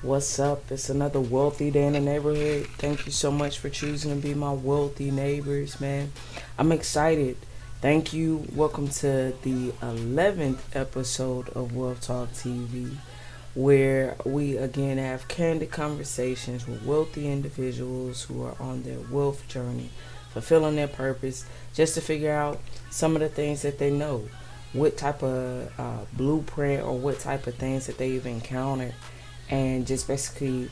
What's up? It's another wealthy day in the neighborhood. Thank you so much for choosing to be my wealthy neighbors, man. I'm excited. Thank you. Welcome to the 11th episode of Wealth Talk TV, where we again have candid conversations with wealthy individuals who are on their wealth journey, fulfilling their purpose, just to figure out some of the things that they know, what type of blueprint or what type of things that they've encountered, and just basically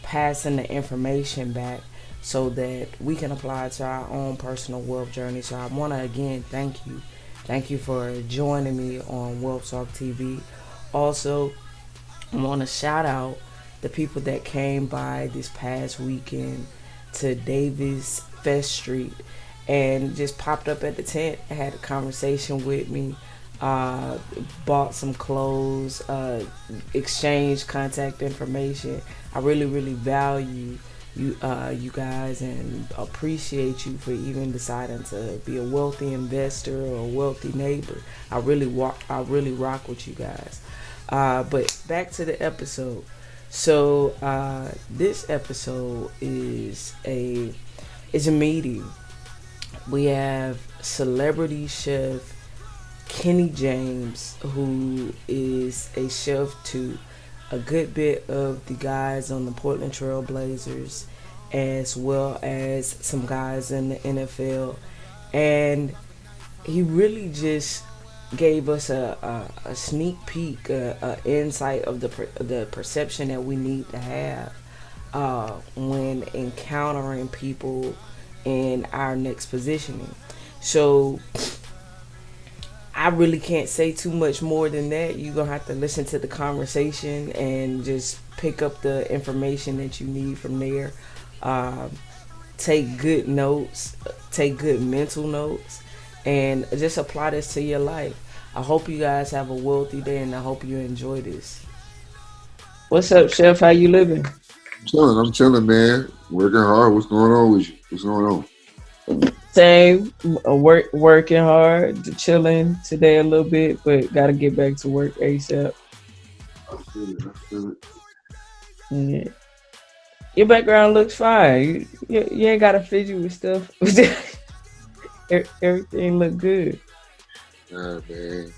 passing the information back so that we can apply it to our own personal wealth journey. So I want to again thank you. Thank you for joining me on Wealth Talk TV. Also, I want to shout out the people that came by this past weekend to Davis Fest Street and just popped up at the tent, had a conversation with me, uh, bought some clothes, exchanged contact information. I really, really value you guys, and appreciate you for even deciding to be a wealthy investor or a wealthy neighbor. I really rock with you guys. But back to the episode. So this episode is a meeting. We have celebrity chef Kenny James, who is a chef to a good bit of the guys on the Portland Trail Blazers, as well as some guys in the NFL. And he really just gave us a sneak peek, a insight of the perception that we need to have when encountering people in our next positioning. So I really can't say too much more than that. You're gonna have to listen to the conversation and just pick up the information that you need from there. Um, Take good notes, take good mental notes, and just apply this to your life. I hope you guys have a wealthy day, and I hope you enjoy this. What's up, Chef? How you living? I'm chilling, man. Working hard. What's going on with you? What's going on? Same, working hard, chilling today a little bit, but gotta get back to work ASAP. I feel it. I feel it. Yeah. Your background looks fine. You ain't gotta fidget with stuff. Everything look good. Nah, man.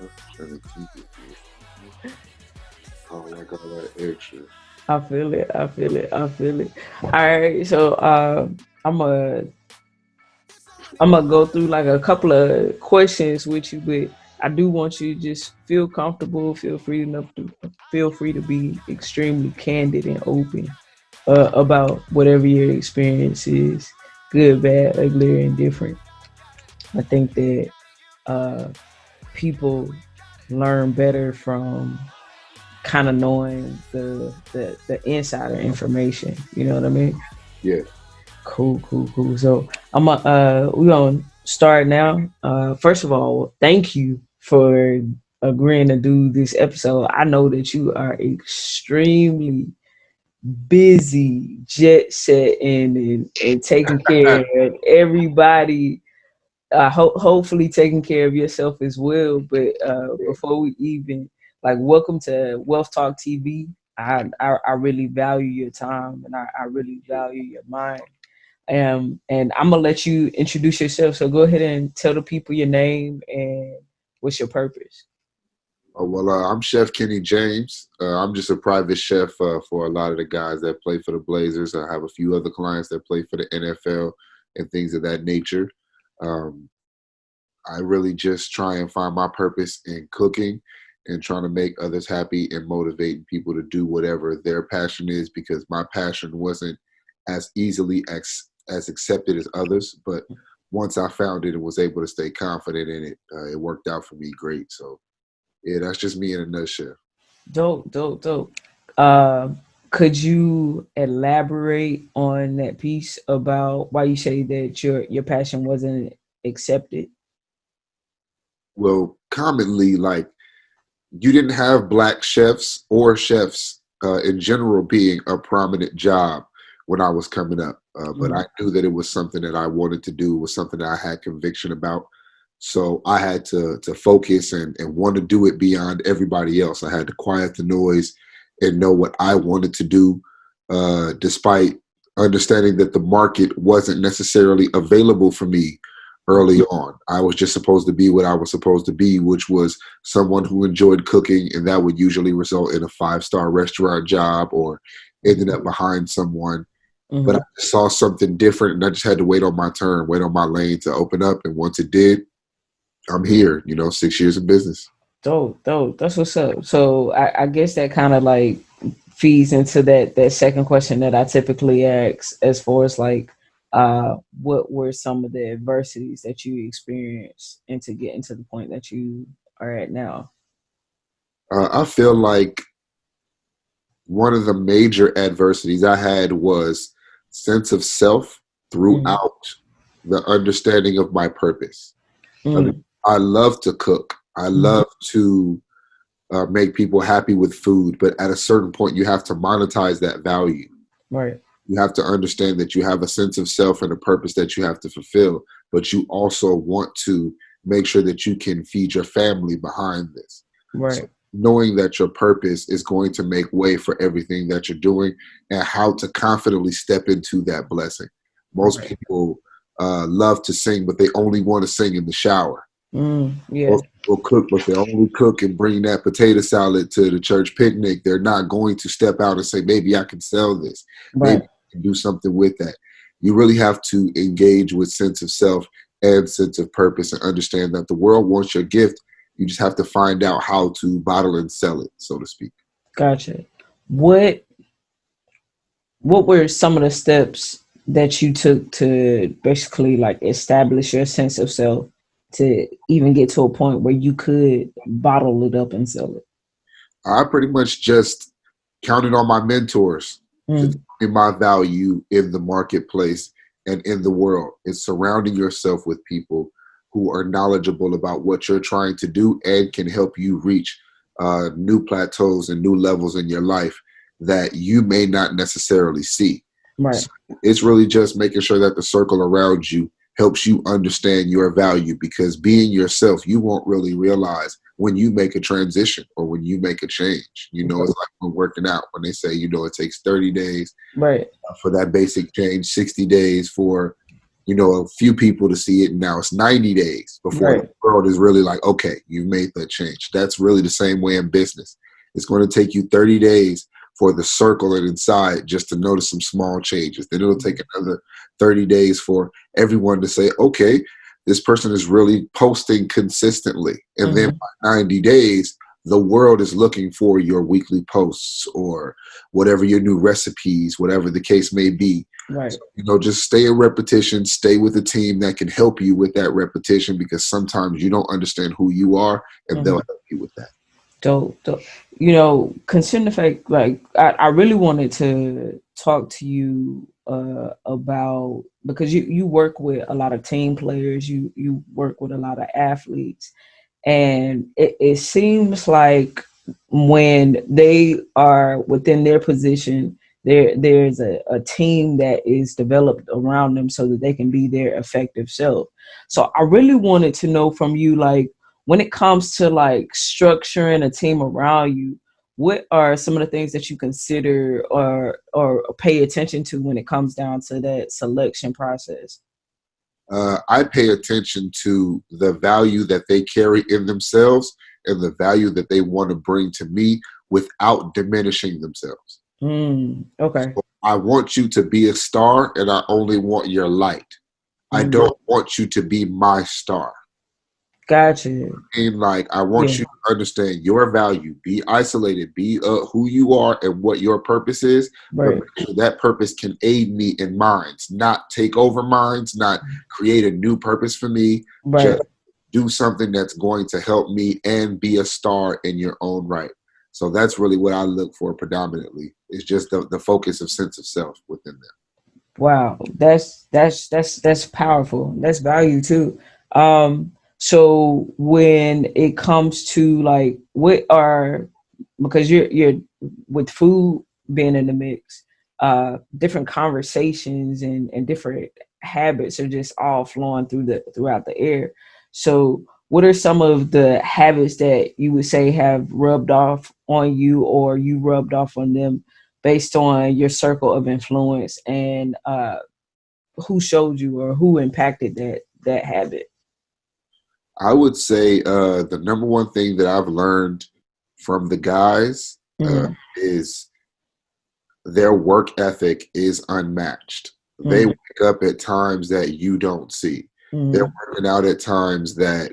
I'm trying to keep it. I don't like all that extra. I feel it. I feel it. I feel it. All right, so I'm a I'm gonna go through like a couple of questions with you, but I do want you to just feel comfortable. Feel free to be extremely candid and open about whatever your experience is, good, bad, ugly, or indifferent. I think that uh, people learn better from kind of knowing the insider information. You know what I mean? Yeah. Cool, cool, cool. So we gonna start now. First of all, thank you for agreeing to do this episode. I know that you are extremely busy, jet setting, and taking care of everybody. Hopefully taking care of yourself as well. But before we even like, welcome to Wealth Talk TV. I really value your time, and I really value your mind. And I'm gonna let you introduce yourself. So go ahead and tell the people your name and what's your purpose. I'm Chef Kenny James. I'm just a private chef for a lot of the guys that play for the Blazers. I have a few other clients that play for the NFL and things of that nature. Um, I really just try and find my purpose in cooking and trying to make others happy and motivating people to do whatever their passion is, because my passion wasn't as easily as accepted as others. But once I found it and was able to stay confident in it, it worked out for me great. So, yeah, that's just me in a nutshell. Dope, dope, dope. Um, could you elaborate on that piece about why you say that your passion wasn't accepted? Well, commonly, like, you didn't have black chefs or chefs in general being a prominent job when I was coming up. But Mhm. I knew that it was something that I wanted to do, was something that I had conviction about. So I had to focus and want to do it beyond everybody else. I had to quiet the noise and know what I wanted to do, despite understanding that the market wasn't necessarily available for me early on. I was just supposed to be what I was supposed to be, which was someone who enjoyed cooking, and that would usually result in a five-star restaurant job or ending up behind someone. But I Mm-hmm. saw something different, and I just had to wait on my turn, wait on my lane to open up. And once it did, I'm here. 6 years in business. Dope, dope. That's what's up. So I guess that kind of like feeds into that second question that I typically ask, as far as like, what were some of the adversities that you experienced into getting to the point that you are at now? I feel like one of the major adversities I had was sense of self Mm, throughout the understanding of my purpose. I mean, mm, I love to cook. I love to make people happy with food, but at a certain point, you have to monetize that value. right, You have to understand that you have a sense of self and a purpose that you have to fulfill, but you also want to make sure that you can feed your family behind this. So right, knowing that your purpose is going to make way for everything that you're doing and how to confidently step into that blessing. Most right. people love to sing, but they only want to sing in the shower. Yeah, Most people cook, but they only cook and bring that potato salad to the church picnic. They're not going to step out and say, maybe I can sell this. Maybe right. I can do something with that. You really have to engage with sense of self and sense of purpose and understand that the world wants your gift. You just have to find out how to bottle and sell it, so to speak. Gotcha. What what were some of the steps that you took to basically like establish your sense of self to even get to a point where you could bottle it up and sell it? I pretty much just counted on my mentors to tell Mm, me my value in the marketplace and in the world. It's surrounding yourself with people who are knowledgeable about what you're trying to do and can help you reach new plateaus and new levels in your life that you may not necessarily see. right, So it's really just making sure that the circle around you helps you understand your value, because being yourself, you won't really realize when you make a transition or when you make a change. It's like when working out, when they say, it takes 30 days right, for that basic change, 60 days for, a few people to see it. And now it's 90 days before the right. world is really like, okay, you've made that change. That's really the same way in business. It's going to take you 30 days for the circle and inside just to notice some small changes. Then it'll take another 30 days for everyone to say, okay, this person is really posting consistently. And then Hmm. by 90 days, the world is looking for your weekly posts or whatever your new recipes, whatever the case may be. So, Right. just stay in repetition, stay with a team that can help you with that repetition, because sometimes you don't understand who you are and they'll Hmm. help you with that. Dope, dope. Considering the fact, like, I really wanted to talk to you about, because you work with a lot of team players, you work with a lot of athletes, and it seems like when they are within their position, there's a team that is developed around them so that they can be their effective self. So I really wanted to know from you, like, when it comes to like structuring a team around you, what are some of the things that you consider or pay attention to when it comes down to that selection process? I pay attention to the value that they carry in themselves and the value that they want to bring to me without diminishing themselves. Okay. So I want you to be a star, and I only want your light. I Mm, don't want you to be my star. gotcha. And like, I Yeah. want you to understand your value, be isolated, be who you are and what your purpose is, but Right. make sure that purpose can aid me in minds, not take over minds, not create a new purpose for me. Right. Just do something that's going to help me and be a star in your own right. So that's really what I look for predominantly. It's just the focus of sense of self within them. Wow, that's powerful. That's value too. So when it comes to like, what are, because you're with food being in the mix, different conversations and different habits are just all flowing throughout the air. So what are some of the habits that you would say have rubbed off on you, or you rubbed off on them, based on your circle of influence, and who showed you or who impacted that habit? I would say the number one thing that I've learned from the guys Mm, is their work ethic is unmatched. They mm, wake up at times that you don't see. They're mm, working out at times that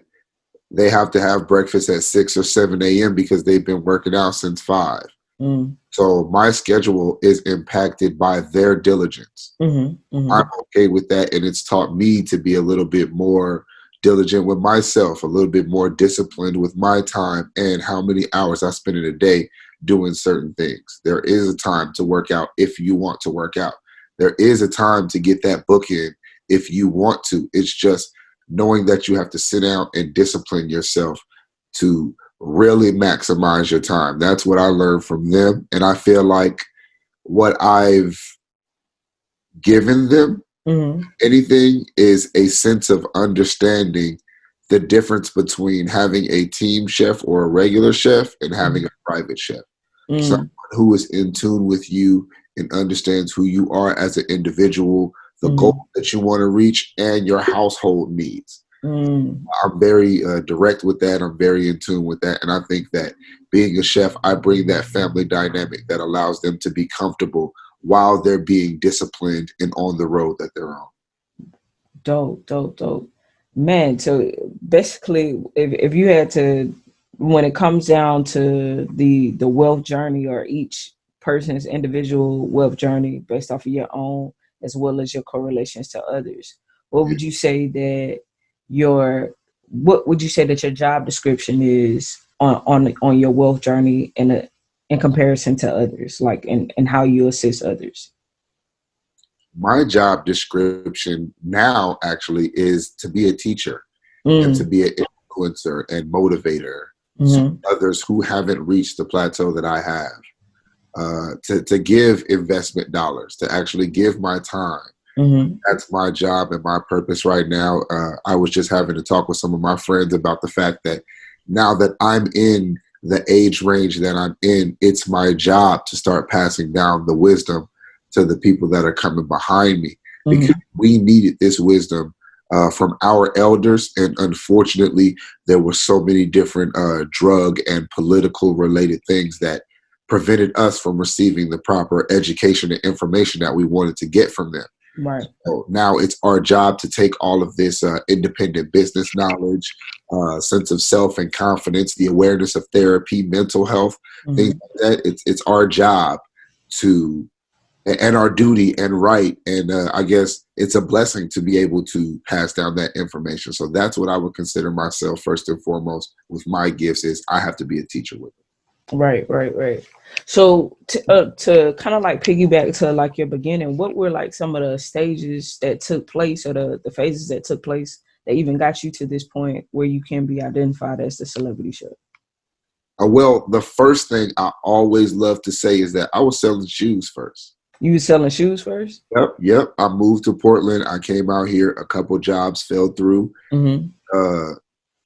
they have to have breakfast at 6 or 7 a.m. because they've been working out since 5. mm, So my schedule is impacted by their diligence. mm, I'm mm, okay with that. And it's taught me to be a little bit more diligent with myself, a little bit more disciplined with my time and how many hours I spend in a day doing certain things. There is a time to work out if you want to work out. There is a time to get that book in if you want to. It's just knowing that you have to sit down and discipline yourself to really maximize your time. That's what I learned from them. And I feel like what I've given them mm, anything is a sense of understanding the difference between having a team chef or a regular chef and having a private chef. Someone mm, who is in tune with you and understands who you are as an individual, the goal mm, that you want to reach, and your household needs. mm. I'm very direct with that. I'm very in tune with that. And I think that being a chef, I bring that family dynamic that allows them to be comfortable while they're being disciplined and on the road that they're on. Dope, dope, dope. Man, so basically, if you had to, when it comes down to the wealth journey, or each person's individual wealth journey based off of your own, as well as your correlations to others, what Yeah. would you say that your what would you say that your job description is on your wealth journey, in comparison to others, like, and how you assist others? My job description now actually is to be a teacher and to Mm, be an influencer and motivator to mm-hmm, others who haven't reached the plateau that I have. To give investment dollars, to actually give my time. mm-hmm, That's my job and my purpose right now. I was just having to talk with some of my friends about the fact that now that I'm in the age range that I'm in, it's my job to start passing down the wisdom to the people that are coming behind me because mm-hmm. we needed this wisdom from our elders. And unfortunately, there were so many different drug and political related things that prevented us from receiving the proper education and information that we wanted to get from them. Right. So now it's our job to take all of this independent business knowledge, sense of self and confidence, the awareness of therapy, mental health, things Mhm. like that. It's our job to and our duty and right. And I guess it's a blessing to be able to pass down that information. So that's what I would consider myself first and foremost with my gifts is I have to be a teacher with it. Right, right, right. So to kind of like piggyback to like your beginning, what were like some of the stages that took place, or the phases that took place that even got you to this point where you can be identified as the celebrity chef? Well, the first thing I always love to say is that I was selling shoes first. You was selling shoes first? Yep, yep. I moved to Portland. I came out here. A couple jobs fell through. Mm-hmm. Uh,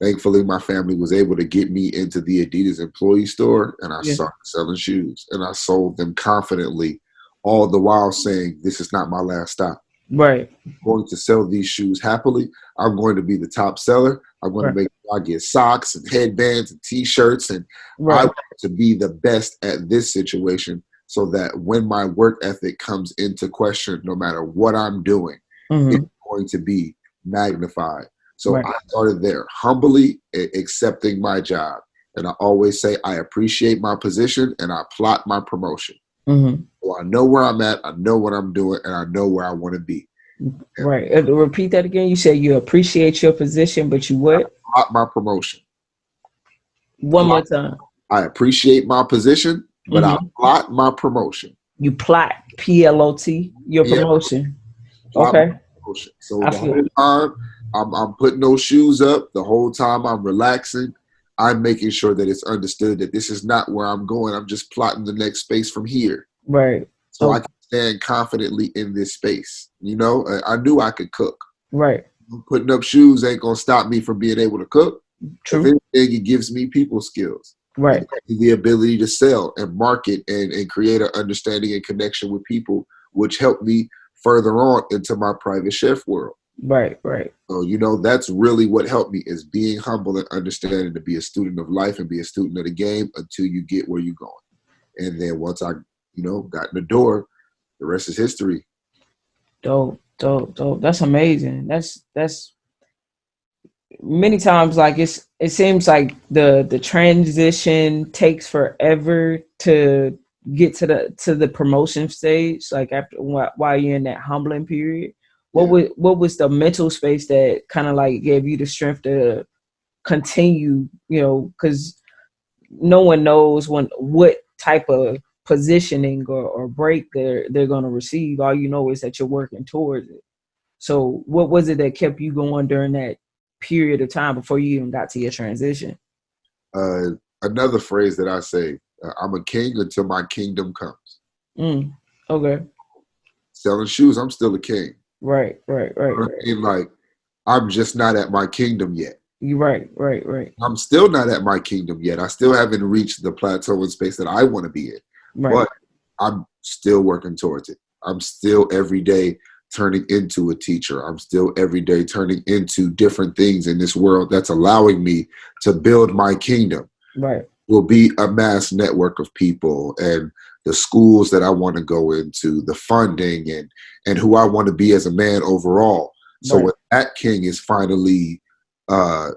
Thankfully, my family was able to get me into the Adidas employee store, and I Yeah. started selling shoes. And I sold them confidently, all the while saying, "This is not my last stop. Right. I'm going to sell these shoes happily. I'm going to be the top seller. I'm going to Right. make sure I get socks and headbands and T-shirts, and I Right. want to be the best at this situation." So that when my work ethic comes into question, no matter what I'm doing, it's Mm-hmm. going to be magnified. So Right. I started there, humbly accepting my job. And I always say, I appreciate my position and I plot my promotion. Mm-hmm. So I know where I'm at, I know what I'm doing, and I know where I want to be. And Right. Repeat that again. You said you appreciate your position, but you I what? plot my promotion. One more Plot, time. I appreciate my position, but I Mm-hmm. plot my promotion. You plot, PLOT, your Yeah, promotion. plot my Okay. promotion. So I the feel whole time I'm putting those shoes up, the whole time I'm relaxing, I'm making sure that it's understood that this is not where I'm going. I'm just plotting the next space from here. right. So I Oh, can stand confidently in this space. You know, I knew I could cook. right. Putting up shoes ain't gonna stop me from being able to cook. True. If anything, it gives me people skills. It Right. gives me the ability to sell and market and create an understanding and connection with people, which helped me further on into my private chef world. Right. Right. So, that's really what helped me is being humble and understanding to be a student of life and be a student of the game until you get where you're going. And then once I, got in the door, the rest is history. Dope. Dope. Dope. That's amazing. That's many times like it seems like the transition takes forever to get to the promotion stage, like after while you're in that humbling period. Yeah. What was the mental space that kind of like gave you the strength to continue, because no one knows what type of positioning or break they're going to receive. All you know is that you're working towards it. So what was it that kept you going during that period of time before you even got to your transition? Uh, Another phrase that I say, I'm a king until my kingdom comes. Mm, okay. Selling shoes, I'm still a king. Right, right, right, You know what right. I mean? Like, I'm just not at my kingdom yet. You right, right, right, I'm still not at my kingdom yet. I still haven't reached the plateau and space that I want to be in, right, but I'm still working towards it. I'm still every day turning into a teacher. I'm still every day turning into different things in this world that's allowing me to build my kingdom. right, Will be a mass network of people and the schools that I want to go into, the funding and who I want to be as a man overall. So right. when that king is finally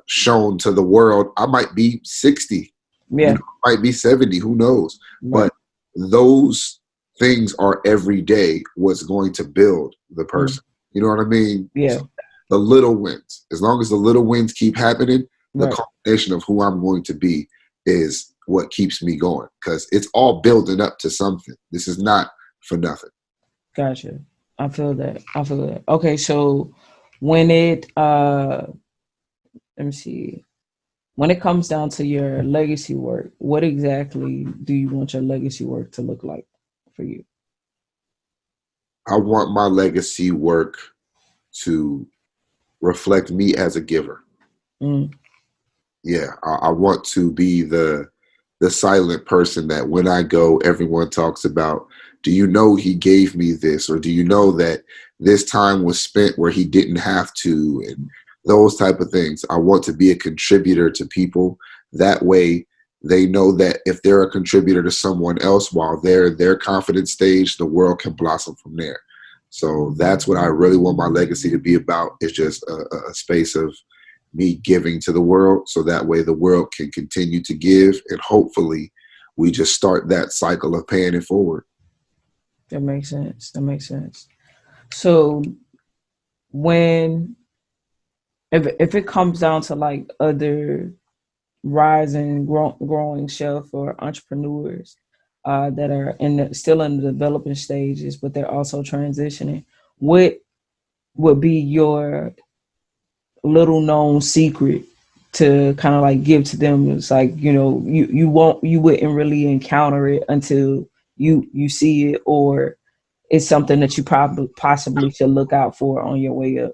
shown to the world, I might be 60, Yeah, might be 70, who knows? right. But those things are every day what's going to build the Mm, person. You know what I mean? yeah, So the little wins, as long as the little wins keep happening, the right. combination of who I'm going to be is what keeps me going because it's all building up to something. This is not for nothing. Gotcha. I feel that. I feel that. Okay, so when it let me see. When it comes down to your legacy work, what exactly do you want your legacy work to look like for you? I want my legacy work to reflect me as a giver. Mm, Yeah, I want to be the silent person that when I go, everyone talks about. Do you know he gave me this, or do you know that this time was spent where he didn't have to, and those type of things. I want to be a contributor to people. That way, they know that if they're a contributor to someone else while they're in their confidence stage, the world can blossom from there. So that's what I really want my legacy to be about. Is just a space of me giving to the world so that way the world can continue to give and hopefully we just start that cycle of paying it forward. that makes sense. That makes sense. So when if it comes down to like other rising growing chef or entrepreneurs that are still in the developing stages, but they're also transitioning, what would be your little known secret to kind of like give to them? It's like, you wouldn't really encounter it until you see it, or it's something that you probably possibly should look out for on your way up.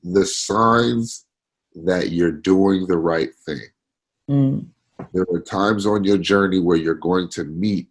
The signs that you're doing the right thing. Mm, There are times on your journey where you're going to meet.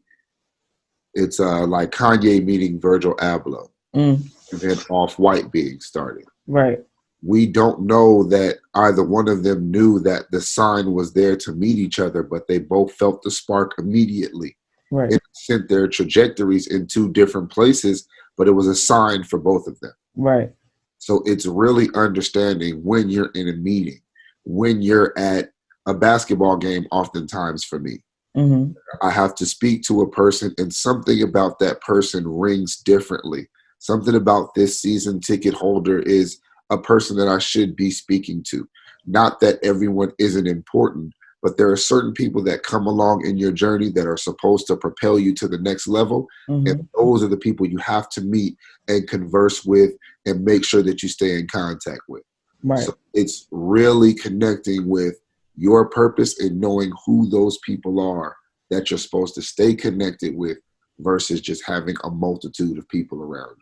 It's like Kanye meeting Virgil Abloh mm, and then Off White being started. right, We don't know that either one of them knew that the sign was there to meet each other, but they both felt the spark immediately. right, It sent their trajectories in two different places, but it was a sign for both of them. right. So it's really understanding when you're in a meeting, when you're at a basketball game, oftentimes for me. Mm-hmm. I have to speak to a person, and something about that person rings differently. Something about this season ticket holder is a person that I should be speaking to. Not that everyone isn't important, but there are certain people that come along in your journey that are supposed to propel you to the next level. And Mm-hmm. those are the people you have to meet and converse with and make sure that you stay in contact with. Right. So it's really connecting with your purpose and knowing who those people are that you're supposed to stay connected with versus just having a multitude of people around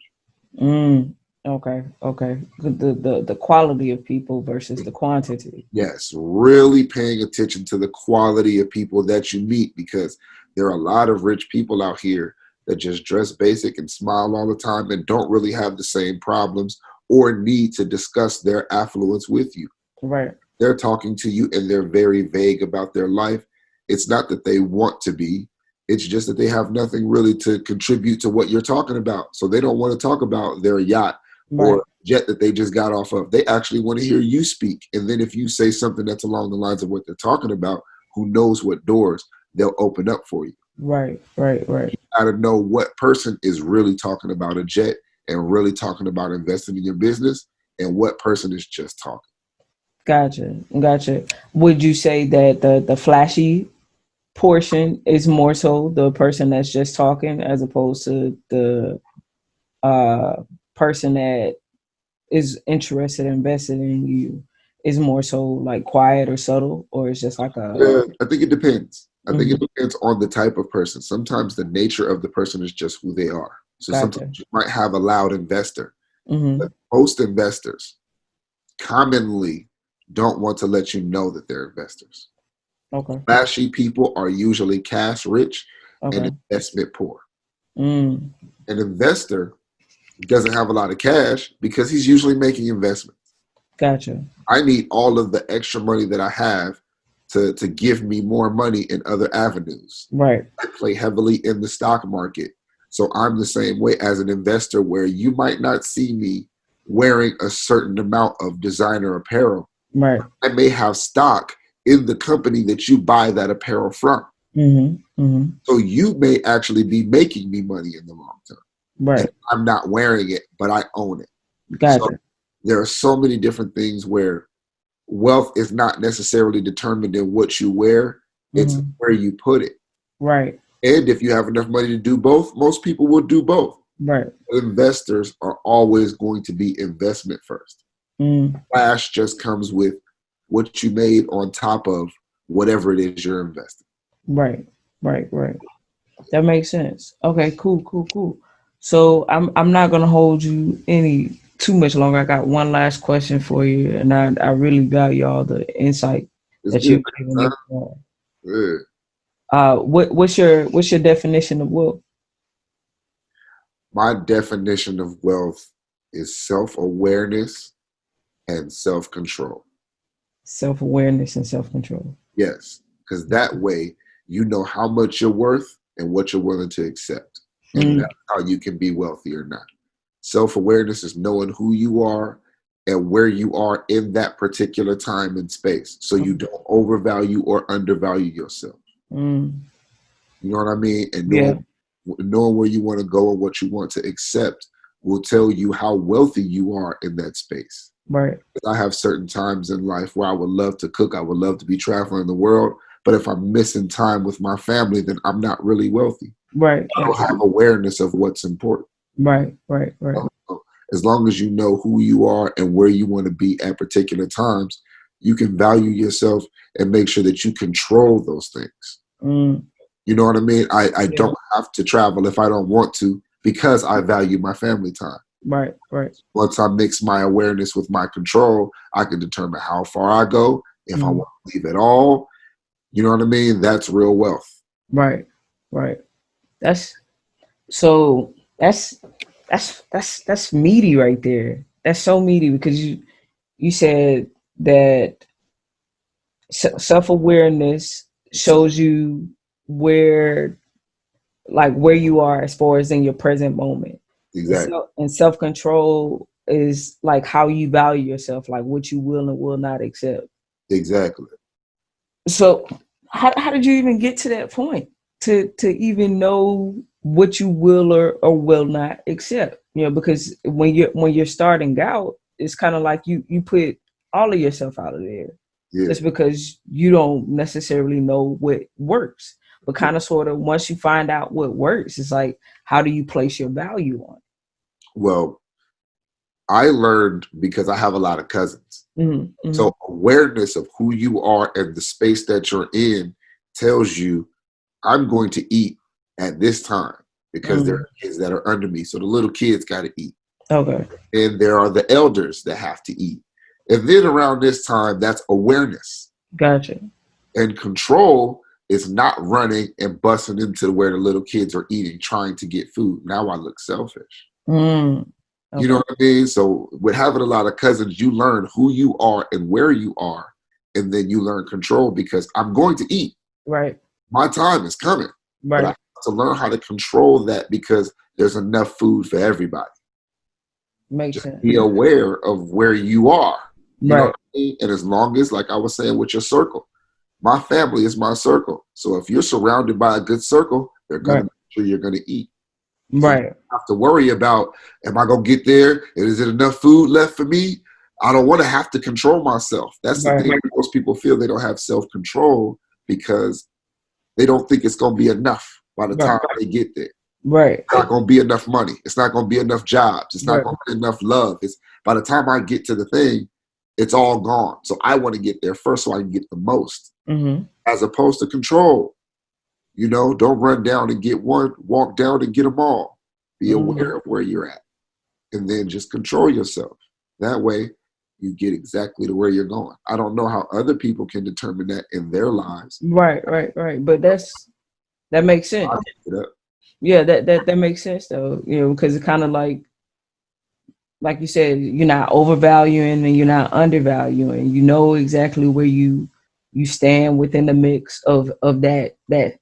you. Mm. Okay. Okay. The quality of people versus the quantity. Yes, really paying attention to the quality of people that you meet, because there are a lot of rich people out here that just dress basic and smile all the time and don't really have the same problems or need to discuss their affluence with you. Right. They're talking to you and they're very vague about their life. It's not that they want to be, it's just that they have nothing really to contribute to what you're talking about. So they don't want to talk about their yacht Right. or jet that they just got off of. They actually want to hear you speak. And then if you say something that's along the lines of what they're talking about, who knows what doors they'll open up for you. Right. Right. Right. Got to know what person is really talking about a jet and really talking about investing in your business, and what person is just talking. Gotcha. Gotcha. Would you say that the flashy portion is more so the person that's just talking as opposed to the uh person that is interested in investing in you is more so like quiet or subtle, or it's just like a I think it depends. I think mhm, it depends on the type of person. Sometimes the nature of the person is just who they are. So sometimes gotcha. you might have a loud investor, but Hmm. most investors commonly don't want to let you know that they're investors. Okay. Flashy people are usually cash rich and Okay. investment poor. Mm, An investor doesn't have a lot of cash because he's usually making investments. gotcha. I need all of the extra money that I have to give me more money in other avenues. Right. I play heavily in the stock market. So I'm the same way as an investor, where you might not see me wearing a certain amount of designer apparel. Right. I may have stock in the company that you buy that apparel from. Hmm. Hmm. So you may actually be making me money in the long term. And Right. I'm not wearing it, but I own it. So Gotcha. there are so many different things where wealth is not necessarily determined in what you wear, it's Hmm. where you put it. Right. And if you have enough money to do both, most people will do both. Right. Investors are always going to be investment first. Mm, Flash just comes with what you made on top of whatever it is you're investing. right. Right. Right. That makes sense. Okay, cool, cool, cool. So I'm not gonna hold you any too much longer. I got one last question for you, and I really value all the insight It's that good. you've given Huh? me. Yeah. What's your definition of wealth? My definition of wealth is self awareness and self control. Self awareness and self control. Yes, because that way you know how much you're worth and what you're willing to accept. And Mm, that's how you can be wealthy or not. Self awareness is knowing who you are and where you are in that particular time and space, so you don't overvalue or undervalue yourself. mm, You know what I mean? And yeah. knowing where you want to go and what you want to accept will tell you how wealthy you are in that space. Right. I have certain times in life where I would love to cook. I would love to be traveling the world. But if I'm missing time with my family, then I'm not really wealthy. Right. I Right. don't have awareness of what's important. Right. Right. Right. So as long as you know who you are and where you want to be at particular times, you can value yourself and make sure that you control those things. Mm, You know what I mean? I yeah. don't have to travel if I don't want to, because I value my family time. Right. Right. Once I mix my awareness with my control, I can determine how far I go, if I Mm, want to leave at all. You know what I mean? That's real wealth. right. Right. That's so. That's meaty right there. That's so meaty because you said that self awareness shows you where where you are as far as in your present moment, Exactly. and self control is like how you value yourself, like what you will and will not accept. Exactly. So how did you even get to that point to even know what you will or will not accept? Because when you're starting out, it's kind of like you put all of yourself out of there Yeah. just because you don't necessarily know what works. But kind of sort of once you find out what works, it's like how do you place your value on Well, I learned because I have a lot of cousins. it? So awareness of who you are and the space that you're in tells you I'm going to eat at this time, because there Mm, are kids that are under me. So the little kids got to eat. Okay. And there are the elders that have to eat. And then around this time, that's awareness. Gotcha. And control is not running and busting into where the little kids are eating, trying to get food. Now I look selfish. Mm. You know Okay. what I mean? So with having a lot of cousins, you learn who you are and where you are. And then you learn control because I'm going to eat. Right. My time is coming. But I Right. have to learn how to control that because there's enough food for everybody. Makes Just sense. be aware of where you are. You know Right. what I mean? And as long as, like I was saying with your circle, my family is my circle. So if you're surrounded by a good circle, they're gonna Right. make sure you're gonna eat. So you Right. don't have to worry about, am I gonna get there? And is it enough food left for me? I don't want to have to control myself. That's the Right. thing. Most people feel they don't have self-control because they don't think it's gonna be enough by the Right. time they get there. Right. It's not going to be enough money. It's not going to be enough jobs. It's not Right. going to be enough love. It's by the time I get to the thing, it's all gone. So I want to get there first so I can get the most, Mm-hmm. as opposed to control. You know, don't run down and get one, walk down and get them all. Be Mm. aware of where you're at and then just control yourself. That way you get exactly to where you're going. I don't know how other people can determine that in their lives. Right. Right. Right. But that makes I sense. picked it up. Yeah. That makes sense though. You know, because it's kind of like you said, you're not overvaluing and you're not undervaluing. You know exactly where you stand within the mix of that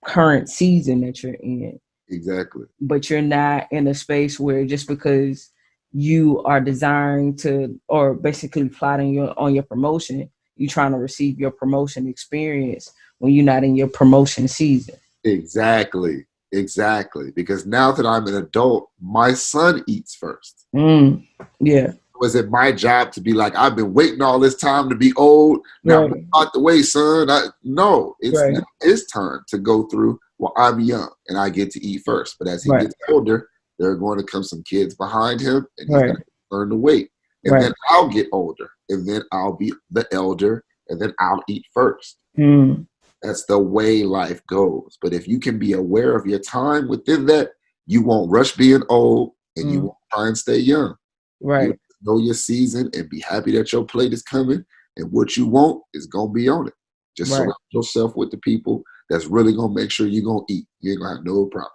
current season that you're in. Exactly. But you're not in a space where just because you are desiring to or basically plotting your promotion, you trying to receive your promotion experience when you're not in your promotion season. Exactly. Exactly. Because now that I'm an adult, my son eats first. Mm, yeah. Was it my job to be like, I've been waiting all this time to be old? Now move Right. out the way, son. No, it's now Right. his turn to go through while I'm young and I get to eat first. But as he Right. gets older, there are going to come some kids behind him and he's going Right. to learn to wait. And Right. then I'll get older and then I'll be the elder and then I'll eat first. Mm, That's the way life goes. But if you can be aware of your time within that, you won't rush being old and you mm, won't try and stay young. You right. know your season and be happy that your plate is coming and what you want is going to be on it. Just Right. surround yourself with the people that's really going to make sure you're going to eat. You ain't going to have no problem.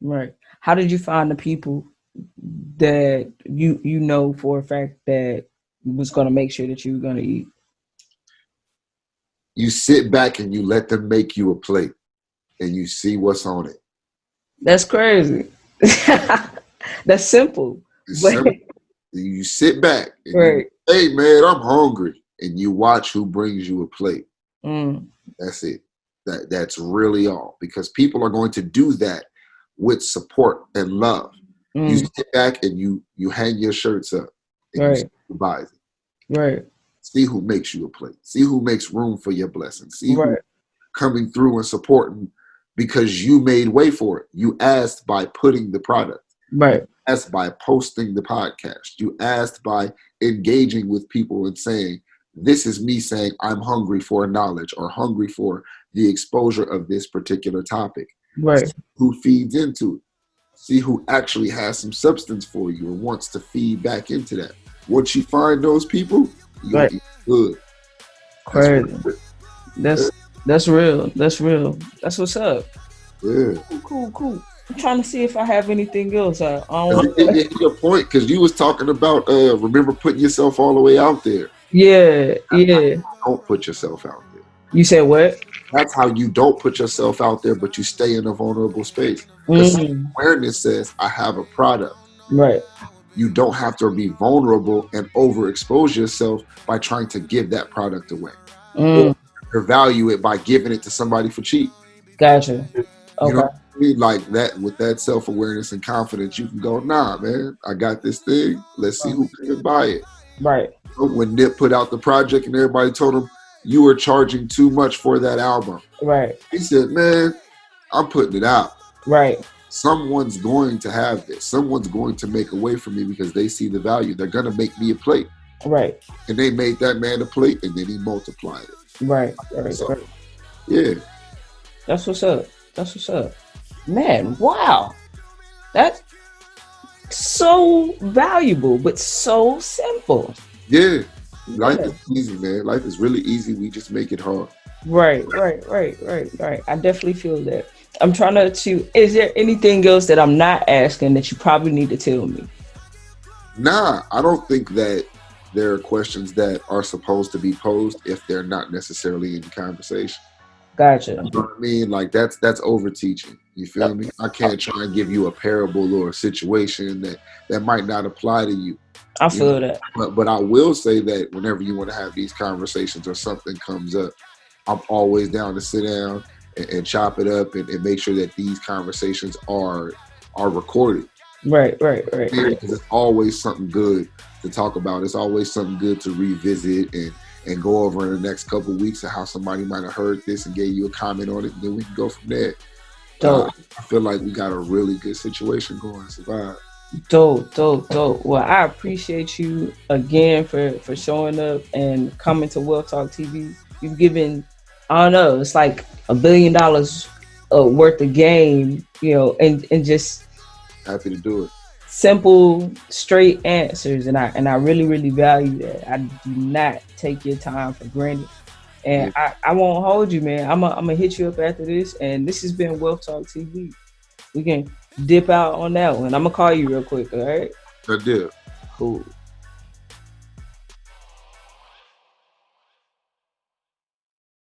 Right. How did you find the people that you know for a fact that was going to make sure that you were going to eat? You sit back and you let them make you a plate and you see what's on it. That's crazy. That's simple, It's but simple. You sit back and you, right. hey man, I'm hungry. And you watch who brings you a plate. Mm, That's it. That's really all. Because people are going to do that with support and love. You mm, sit back and you hang your shirts up and you see right. who buys it. Right. See who makes you a plate. See who makes room for your blessings. See who Right. coming through and supporting because you made way for it. You asked by putting the product. You Right. asked by posting the podcast. You asked by engaging with people and saying, this is me saying I'm hungry for knowledge or hungry for the exposure of this particular topic. Right. See who feeds into it. See who actually has some substance for you and wants to feed back into that. Once you find those people, you're Right. gonna eat good. That's what Crazy. That's that's real. That's real. That's what's up. yeah. Cool. Cool. Cool. I'm trying to see if I have anything else. I Because don't. it hit your point because you was talking about remember putting yourself all the way out there. Yeah. Yeah. Don't put yourself out there. You said what? That's how you don't put yourself out there, but you stay in a vulnerable space. Because Mm, awareness says, I have a product. right. You don't have to be vulnerable and overexpose yourself by trying to give that product away or Mm, value it by giving it to somebody for cheap. gotcha. You know Okay. what I mean? Like that, with that self awareness and confidence, you can go, nah, man, I got this thing. Let's see who can buy it. Right. When Nip put out the project and everybody told him you were charging too much for that album, Right. he said, man, I'm putting it out. Right. Someone's going to have this. Someone's going to make a way for me because they see the value. They're going to make me a plate. Right. And they made that man a plate and then he multiplied it. Right. Right. So, Right. yeah. That's what's up. That's what's up. Man, wow. That So valuable, but so simple. Yeah, life Yeah. is easy, man. Life is really easy. We just make it hard. Right. I definitely feel that. I'm trying to achieve. Is there anything else that I'm not asking that you probably need to tell me? Nah, I don't think that there are questions that are supposed to be posed if they're not necessarily in conversation. Gotcha. You know what I mean? Like that's over teaching. You Uh, feel me? I can't try and give you a parable or a situation that might not apply to you. I You know, feel that. but I will say that whenever you want to have these conversations or something comes up, I'm always down to sit down and chop it up and make sure that these conversations are recorded. Right. Because it's always something good to talk about. It's always something good to revisit and go over in the next couple of weeks of how somebody might have heard this and gave you a comment on it, and then we can go from there. Dope. I feel like we got a really good situation going to survive. Dope. Well, I appreciate you again for showing up and coming to Wealth Talk TV. You've given, I don't know, it's like $1 billion worth of game, and just Happy to do it. simple, straight answers, and I really value that. I do not take your time for granted, and Yeah, I won't hold you, man. I'm gonna hit you up after this, and this has been Wealth Talk TV. We can dip out on that one. I'm gonna call you real quick. All right. I did. Cool.